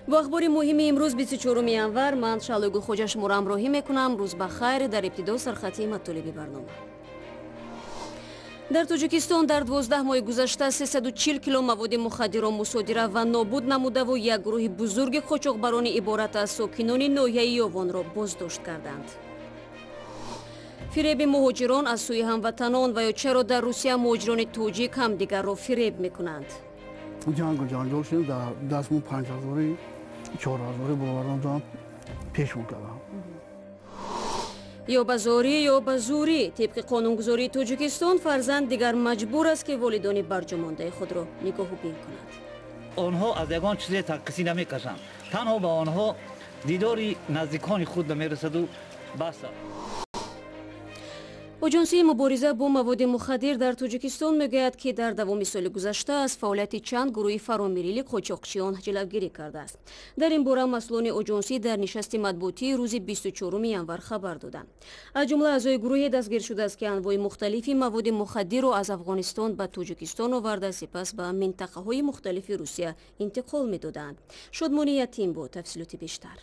با اخبار مهم امروز 24 январ من شالوگو خوجا شما را همراهی میکنم. روز بخیر. در ابتدا سرخطی مطالب برنامه. در توجیکستان در 12 ماه گذشته 340 کیلو مواد مخدر مصادره و نابود نموده و یک گروه بزرگ قاچاقبران عبارت از ساکنان ناحیه یاوان را بازداشت کردند. فریب مهاجران از سوی هموطنان و یا چرا در روسیه مهاجران توجیک هم دیگر را فریب میکنند. جانجال شدیم در دستمون 5000 4000 باوران دارم پیش میکردم. یا بزاری یا بزوری طبق قانونگذاری توجیکستان فرزند دیگر مجبور است که والدان برجامانده خود را نگاه بین کند. آنها از یگان چیز تقصی نمیکشند، تنها به آنها دیداری نزدیکان خود میرسد و بس. آژانسی مبارزه با مواد مخدر در توجیکستان میگوید که در دوام سال گذشته از فعالیت چند گروه فراملیلی قاچاقچیان جلوگیری کرده است. در این باره مسئولان آژانسی در نشست مطبوعاتی روز 24 январ خبر دادند. از جمله اعضای گروه دستگیر شده است که انواع مختلفی مواد مخدر را از افغانستان به توجیکستان آورده سپس به منطقه‌های مختلف روسیه انتقال می‌دادند. شادمانی یتیم با تفصیلات بیشتر.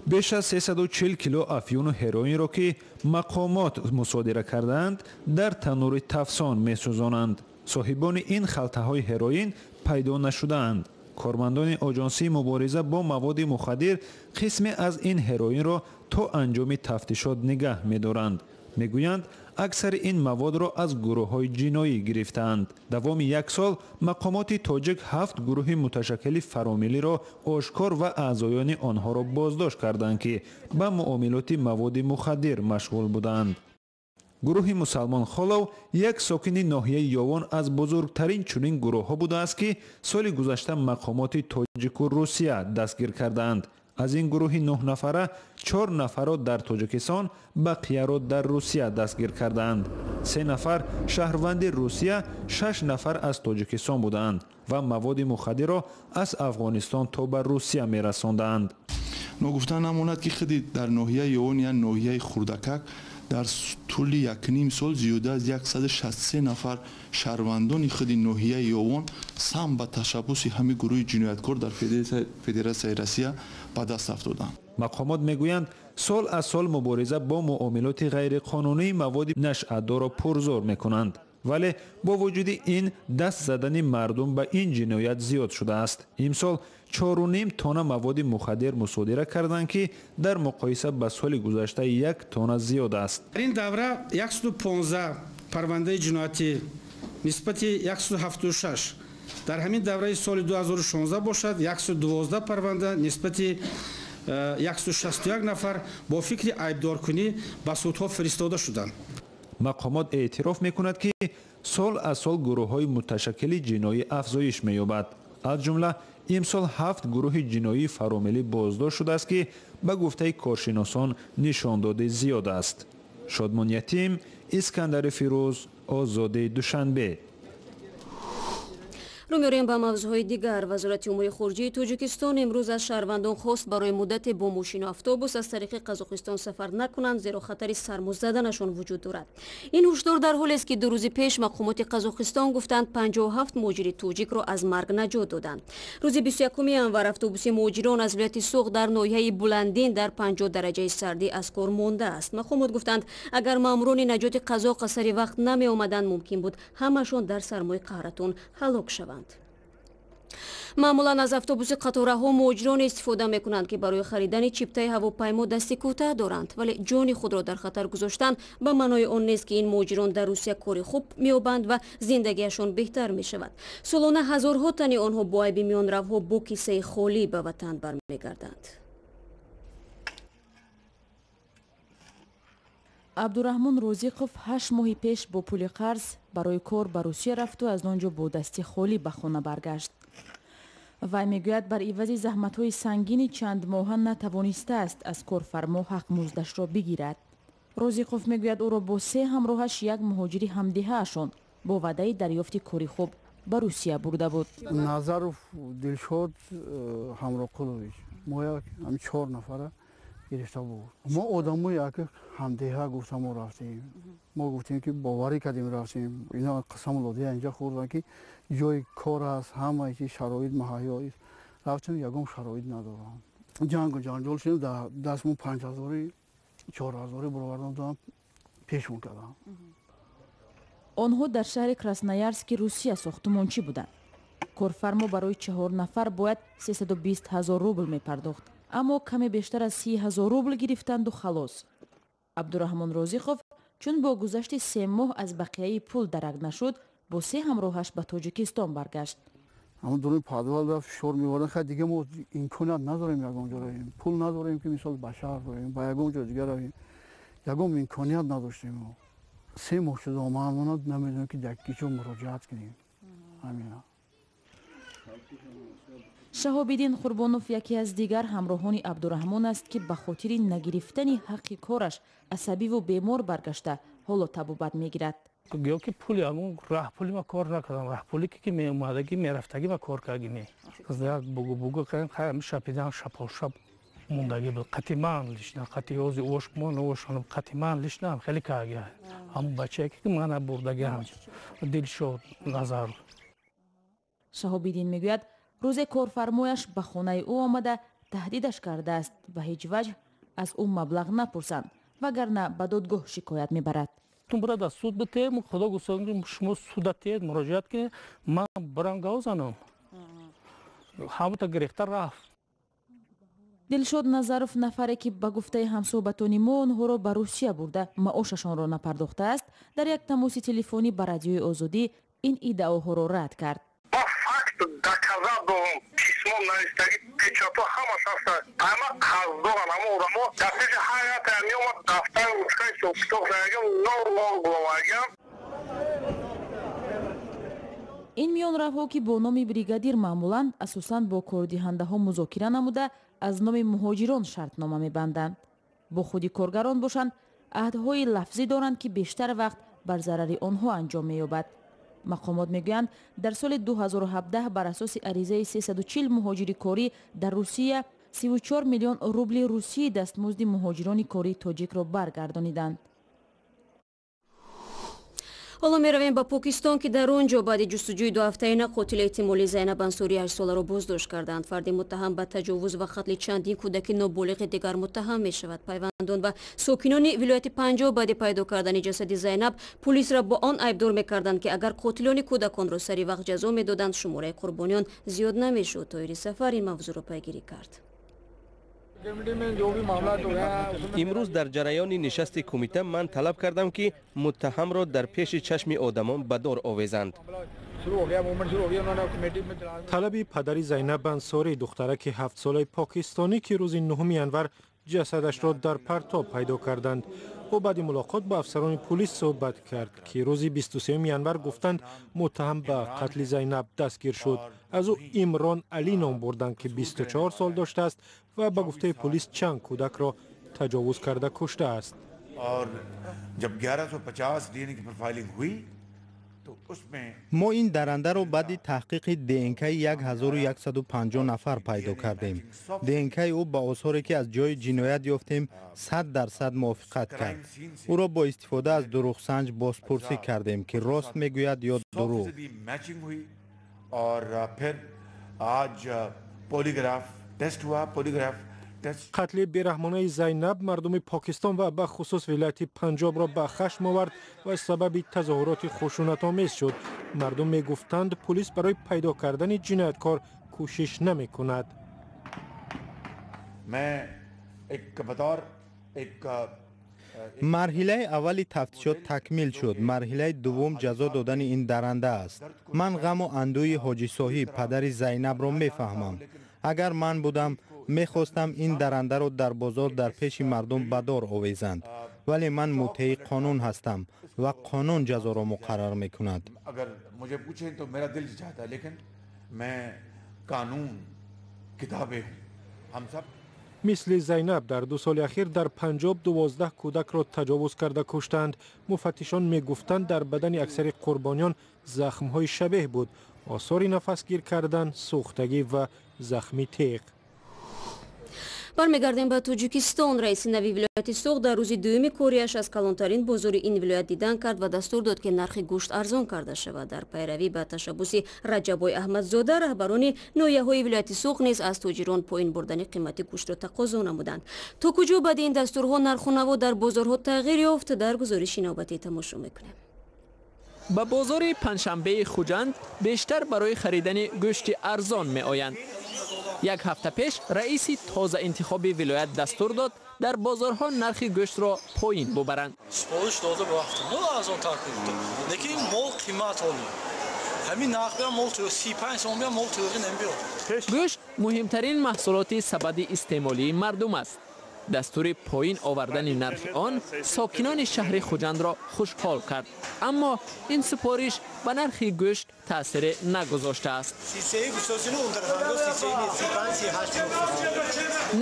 بیش از 340 کیلو افیون و هروئین را که مقامات مصادره کردند در تنور تفسان می‌سوزانند. صاحبان این خلطه‌های هروئین پیدا نشده‌اند. کارمندان آژانسی مبارزه با مواد مخدر قسمی از این هروئین را تا انجام تفتیشات نگه می‌دارند. میگویند اکثر این مواد را از گروه‌های جنایی گرفتند. دوام یک سال مقامات تاجیک 7 گروه متشکل فراملی را آشکار و اعضایان آنها را بازداشت کردند که به معاملات مواد مخدر مشغول بودند. گروه مسلمان خالو یک ساکن ناحیه یاوان از بزرگترین چنین گروه‌ها بوده است که سال گذشته مقامات تاجیک و روسیه دستگیر کردند. از این گروه 9 نفره 4 نفر را در تاجیکستان، بقیه را در روسیه دستگیر کردند. 3 نفر شهروند روسیه، 6 نفر از تاجیکستان بودند و مواد مخدر را از افغانستان تا به روسیه می‌رساندند. نگفتن نماند که خودی در ناحیه یاوان یا ناحیه خردکک در طول 1.5 سال زیاده از 163 نفر شهروندان خود ناحیه یاوان سم به تشبث همین گروه جنایتکار در فدراسیون روسیه به دست افتادند. مقامات میگویند سال از سال مبارزه با معاملات غیر قانونی مواد نشأت‌دار را پرزور میکنند، ولی با وجود این دست زدن مردم به این جنایت زیاد شده است. امسال 4.5 تن مواد مخدر مصادره کردند که در مقایسه با سال گذشته 1 تن زیاد است. در این دوره 115 پرونده جنایتی نسبت 176 در همین دوره سال 2016 باشد. 112 پرونده نسبت 161 نفر با فکر عیبدارکنی به سودها فرستاده شدند. مقامات اعتراف میکند که سال از سال گروه‌های متشکل جنایی افزایش می‌یابد. از جمله امسال 7 گروه جنایی فراملی بازداشت شده است که به گفته کارشناسان نشان داده زیاد است. شادمان یتیم، اسکندر فیروز، آزادی دوشنبه. رو می‌آوریم به موضوعهای دیگر. وزارت امور خارجه توجیکستان امروز از شهروندان خواست برای مدت با ماشین و اتوبوس از طریق قزاقستان سفر نکنند، زیرا خطر سرموز زدنشان وجود دارد. این هشدار در حالی است که 2 روز پیش مقامات قزاقستان گفتند 57 مهاجر توجیک را از مرگ نجات دادند. روز 21 январ اتوبوس مهاجران از ولایت سوق در ناحیه بلندین در 50 درجه سردی از کار مانده است. مقامات گفتند اگر ماموران نجات قزاق سر وقت نمی آمدند ممکن بود همشان در سرمای قهرتون هلاک شوند. معمولا از اتوبوس قطارها مهاجران استفاده میکنند که برای خریدن چیپتای هواپیما دستی کوتاه دارند، ولی جان خود را در خطر گذاشتن به معنای آن نیست که این مهاجران در روسیه کار خوب مییابند و زندگیشان بهتر میشود. سالانه هزارها تن آنها با عیب میانروها با کیسه خالی به وطن برمیگردند. عبدالرحمن روزیقوف 8 ماه پیش با پول قرض برای کار به روسیه رفت و از آنجا با دستی خالی به خانه برگشت. وی میگوید بر عوض زحمت‌های سنگین چند ماه نتوانسته است از کارفرما حق مزدش را بگیرد. روزیقوف میگوید او را با 3 همراهش یک مهاجری همدیهه‌شان با وعده دریافت کاری خوب به روسیه برده بود. نظرов دلشاد همراه قلویش ما هم 4 نفره گرفته بود. ما آدمایی که همدیه گفتم ما رفتیم. ما گفتیم که باوری کردیم رفتیم. اینا قسم داده اینجا خوردن که جای کار است، همه چیز شرایط مهیا است. رفتیم یکم شرایط ندارم جنگ و جنجال شدیم دستمون 5000 4000 برآوردم دادم پیشمون کردم. آنها در شهر کراسنایارسک روسیه ساختمانچی بودند. کارفرما برای 4 نفر باید 320,000 روبل می‌پرداخت، اما کمی بیشتر از 30,000 روبل گرفتند و خلاص. عبدالرحمن رازیخوف چون با گذشت 3 ماه از بقیه پول درک نشد، با 3 همراهش به تاجیکستان برگشت. اما دوران پادوال و فشار می‌آوردن خیلی دیگه ما امکانات نداریم یگم جا رویم پول نداریم که مثلا بشر رویم با یگم جا دیگه رویم یگم امکانات نداشتیم. 3 ماه شده ما نمیدونیم که دکیچو مراجعت کنیم. همینا. شهاب‌الدین قربانوف یکی از دیگر همراهان عبدالرحمن است که به خاطر نگرفتن حق کارش عصبی و بیمار برگشته حالا طبوبت میگیرد. گویا که پولی همون راه پولی ما کار نکردم، راه پولی که می اومدگی میرفتگی ما کار کردیم. از یک بگو کردیم خیلی شپیدن شب موندگی بود. قطیمان لیشنم قطی اوزی اوش من اوشانم قطیمان لیشنم خیلی کاری. هم بچه که من بردگی هم دل شد نظر. شهاب‌الدین میگوید روز کارفرمایش به خانه او آمده تهدیدش کرده است و هیچ وجه از او مبلغ نپرسند وگرنه به دادگاه شکایت میبرد. تون برای سود بتیم خدا گفتم شما سودتید مراجعت کنید من برام گوزانم همون تا گرفته رفت. دلشاد نظروف نفری که به گفته همصحبتان ما آنها را به روسیه برده معاششان را نپرداخته است در یک تماس تلفنی به رادیوی آزادی این ادعاها را رد کرد. доказал письмо на истории печату хамаш аста ама хаздоран ама одамо дафтари ҳаят меомад дафтар ручкаи китоб заагам нор булавагам. این میانروها که با نام بریگادیر معمولاً اساساً با کاردهنده‌ها مذاکره نموده از نام مهاجران شرطنامه می‌بندند. با خودی کارگران باشند عهدهای لفظی دارند که بیشتر وقت بر ضرر آنها انجام می‌یابد. مقامات میگویند در سال 2017 بر اساس عریضه 340 مهاجر کاری در روسیه 34 میلیون روبل روسیه دستمزد مهاجران کاری تاجیک را برگردانیدند. حالا میرویم با پاکستان که در آنجا بعد جستجوی 2 هفته‌ای قاتل احتمالی زینب انصاری 8 ساله را بازداشت کردند. فرد متهم به تجاوز و قتل چندین کودک نابالغ دیگر متهم می شود. پیوندان و ساکنان ولایت پنجاب بعد پیدا کردن جسد زینب پلیس را با آن عیبدار می‌کردند که اگر قاتلان کودکان را سری وقت جزا می‌دادند شماره قربانیان زیاد نمی‌شد. طاهر سفر این موضوع را پیگیری کرد. امروز در جریان نشست کمیته من طلب کردم که متهم را در پیش چشم آدمان به دار آویزند. طلب پدر زینب انصاری دخترک 7 ساله پاکستانی که روز 9 انور جسدش را در پرتاب پیدا کردند. او بعد ملاقات با افسران پلیس صحبت کرد که روز 23 انور گفتند متهم به قتل زینب دستگیر شد. از او عمران علی نام بردند که 24 سال داشته است و به گفته پلیس چند کودک را تجاوز کرده کشته است. ما این درنده را بعد تحقیق دی&کی 1150 نفر پیدا کردیم. دی&کی او با آثاری که از جای جنایت یافتیم 100% موافقت کرد. او را با استفاده از دروغ سنج بازپرسی کردیم که راست میگوید یا دروغ. قتل بیرحمانه زینب مردم پاکستان و به خصوص ولایت پنجاب را به خشم آورد و سبب تظاهرات خشونت‌آمیز شد. مردم می گفتند پلیس برای پیدا کردن جنایتکار کوشش نمی کند. مرحله اول تفتیشات تکمیل شد. مرحله دوم جزا دادن این درنده است. من غم و اندوی حاجی صاحب پدر زینب را میفهمم. اگر من بودم میخواستم این درنده را در بازار در پیش مردم به دار آویزند، ولی من مطیع قانون هستم و قانون جزا را مقرر میکند. اگر مجھے پوچھیں تو میرا دل چاہتا ہے لیکن میں قانون کتابیں ہم سب مثل زینب در 2 سال اخیر در پنجاب 12 کودک را تجاوز کرده کشتند. مفتشان می گفتند در بدن اکثر قربانیان زخم‌های شبیه بود، آثار نفسگیر کردن، سوختگی و زخمی تیغ. бармегардем ба тоҷикистон. раиси нави вилояти суғ дар рӯзи дуюми корияш аз калонтарин бозори ин вилоят дидан кард ва дастур дод ки нархи гӯшт арзон карда шавад. дар пайравӣ ба ташаббуси раҷабой аҳмадзода раҳбарони ноҳияҳои вилояти суғ низ аз тоҷирон поин бурдани қимати гӯштро тақозо намуданд. то куҷо баъди ин дастурҳо нарху наво дар бозорҳо тағйир ёфт? дар гузориши навбатӣ тамошо мекунем. ба бозори панҷшанбеи хуҷанд бештар барои харидани гӯшти арзон меоянд. як ҳафта пеш раиси тоза интихоби вилоят дастур дод дар бозорҳо нархи гӯштро поин бубаранд. сипориш дода ба ҳафта мо арзон таклиф дод, лекин мол қимат олӣ. ҳамин нарх биям мол 35 сом биям мол тӯғи намбиёд. гӯшт муҳимтарин маҳсулоти сабади истеъмолии мардум аст. дастури поин овардани нархи он сокинони шаҳри хуҷандро хушҳол кард. аммо ин супориш ба нархи гӯшт таъсире нагузоштааст.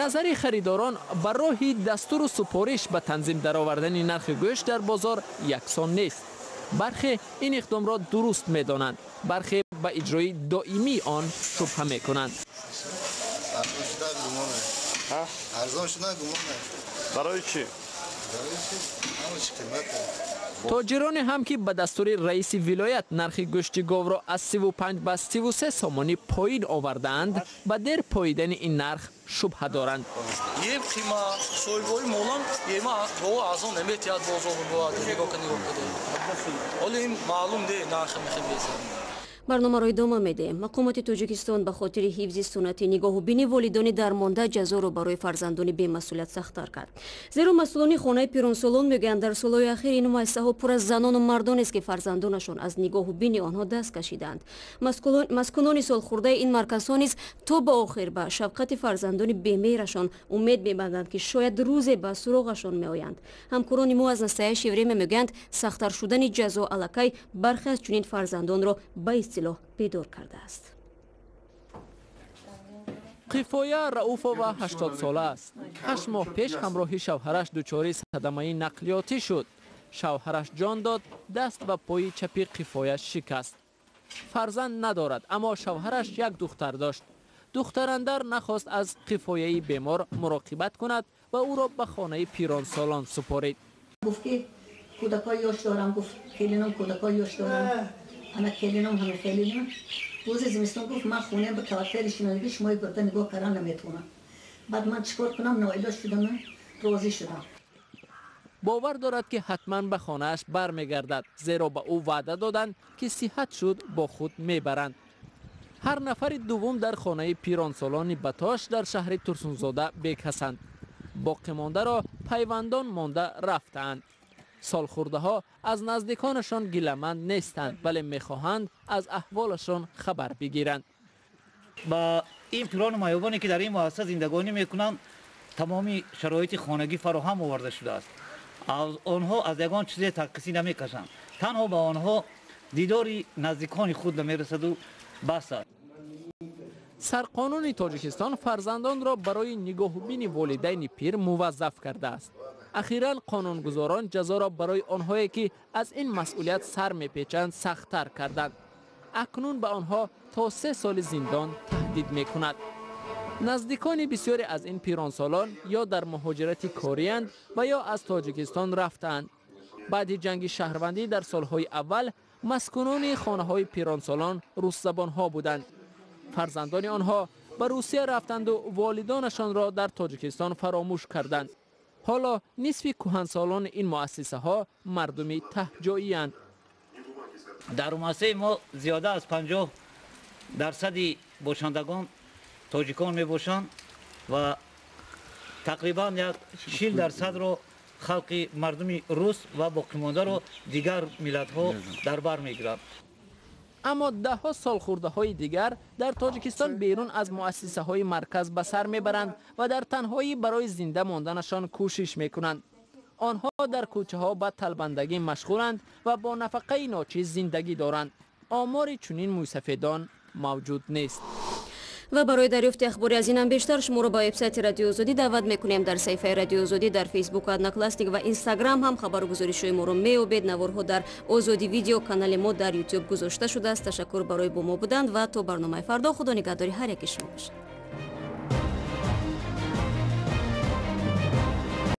назари харидорон ба роҳи дастуру супориш ба танзим даровардани нархи гӯшт дар бозор яксон нест. бархе ин иқдомро дуруст медонанд, бархе ба иҷрои доимии он шубҳа мекунанд. арзон шуда гумон барои чӣ? тоҷироне ҳам ки ба дастури раиси вилоят нархи гӯшти говро аз 35 ба 33 сомонӣ поин овардаанд, ба дер поидани ин нарх шубҳа доранд. ем қима соҳибои молам ема гова арзон наметиҳад бозору бовад нигоҳ кунед. оле ин маълум не нархи мехебезад. барномаро идома медиҳем. мақомоти тоҷикистон ба хотири ҳифзи суннати нигоҳубини волидони дармонда ҷазоро барои фарзандони бемасъулият сахттар кард. зеро масъулони хонаи пиронсолон мегӯянд дар солҳои ахир ин муассисаҳо пур аз занону мардонест ки фарзандонашон аз нигоҳубини онҳо даст кашиданд. маскунони солхӯрдаи ин марказҳо низ то ба охир ба шафқати фарзандони бемеҳрашон умед мебанданд ки шояд рӯзе ба суроғашон меоянд. ҳамкорони мо аз насаҳаи шевреме мегӯянд сахттар шудани ҷазо аллакай бархе аз чунин фарзандонро ба истилоҳ бедор кардааст. қифоя Раъуфова 80 сола аст. 8 моҳ пеш ҳамроҳи шавҳараш дучори садамаи нақлиётӣ шуд. шавҳараш ҷон дод, даст ва пои чапи қифоя шикаст. фарзанд надорад, аммо шавҳараш як духтар дошт. духтарандар нахост аз қифояи бемор муроқибат кунад ва ӯро ба хонаи пиронсолон супорид. гуфт ки кӯдакои ёш дорам, гуфт келинам кӯдакои ёш дорам. ана келинам ҳама келинам. рӯзи зимистон гуфт ман хоне ба калактери шинодагӣ шумои бурда нигоҳ кардан наметавонам. баъд ман чӣ кор кунам? ноилоҷ шудам, розӣ шудам. бовар дорад ки ҳатман ба хонааш бармегардад, зеро ба ӯ ваъда доданд ки сиҳат шуд бо худ мебаранд. ҳар нафари дуввум дар хонаи пиронсолони Батош дар шаҳри Турсунзода бекасанд. боқимондаро пайвандон монда рафтаанд. солхӯрдаҳо аз наздиконашон гиламанд нестанд, вале мехоҳанд аз аҳволашон хабар бигиранд. ба ин пирону маёбоне ки дар ин муассиса зиндагонӣ мекунанд, тамоми шароити хонагӣ фароҳам оварда шудааст. онҳо аз ягон чизе таққисӣ намекашанд. танҳо ба онҳо дидори наздикони худ намерасаду бас аст. сарқонуни тоҷикистон фарзандонро барои нигоҳубини волидайни пир муваззаф кардааст. ахиран қонунгузорон ҷазоро барои онҳое ки аз ин масъулият сар мепечанд сахттар карданд. акнун ба онҳо то 3 соли зиндон таҳдид мекунад. наздикони бисёре аз ин пиронсолон ё дар муҳоҷирати корианд ва ё аз тоҷикистон рафтаанд. баъди ҷанги шаҳрвандӣ дар солҳои аввал маскунони хонаҳои пиронсолон рӯсзабонҳо буданд. фарзандони онҳо ба Русия рафтанду волидонашонро дар тоҷикистон фаромӯш карданд. ҳоло нисфи кӯҳансолони ин муассисаҳо мардуми таҳҷоиянд. дар муассисаи мо зиёда аз 50% бошандагон тоҷикон мебошанд ва тақрибан як 40%-ро халқи мардуми рус ва боқимондаро дигар миллатҳо дар бар мегиранд. аммо даҳҳо солхӯрдаҳои дигар дар тоҷикистон берун аз муассисаҳои марказ ба сар мебаранд ва дар танҳоӣ барои зинда монданашон кӯшиш мекунанд. онҳо дар кӯчаҳо ба талбандагӣ машғуланд ва бо нафақаи ночиз зиндагӣ доранд. омори чунин мӯйсафедон мавҷуд нест. ва барои дарёфти ахбори аз инам бештар шуморо ба вебсайти Радиои Озодӣ даъват мекунем. дар саҳифаи Радиои Озодӣ дар Фейсбук, Одноклассник ва Инстаграм ҳам хабару гузоришҳои моро меёбед. наворҳо дар Озодӣ видео канали мо дар YouTube гузошта шудааст. ташаккур барои бо мо будан ва то барномаи фардо. худо нигаҳдори ҳар яки шумо бошад.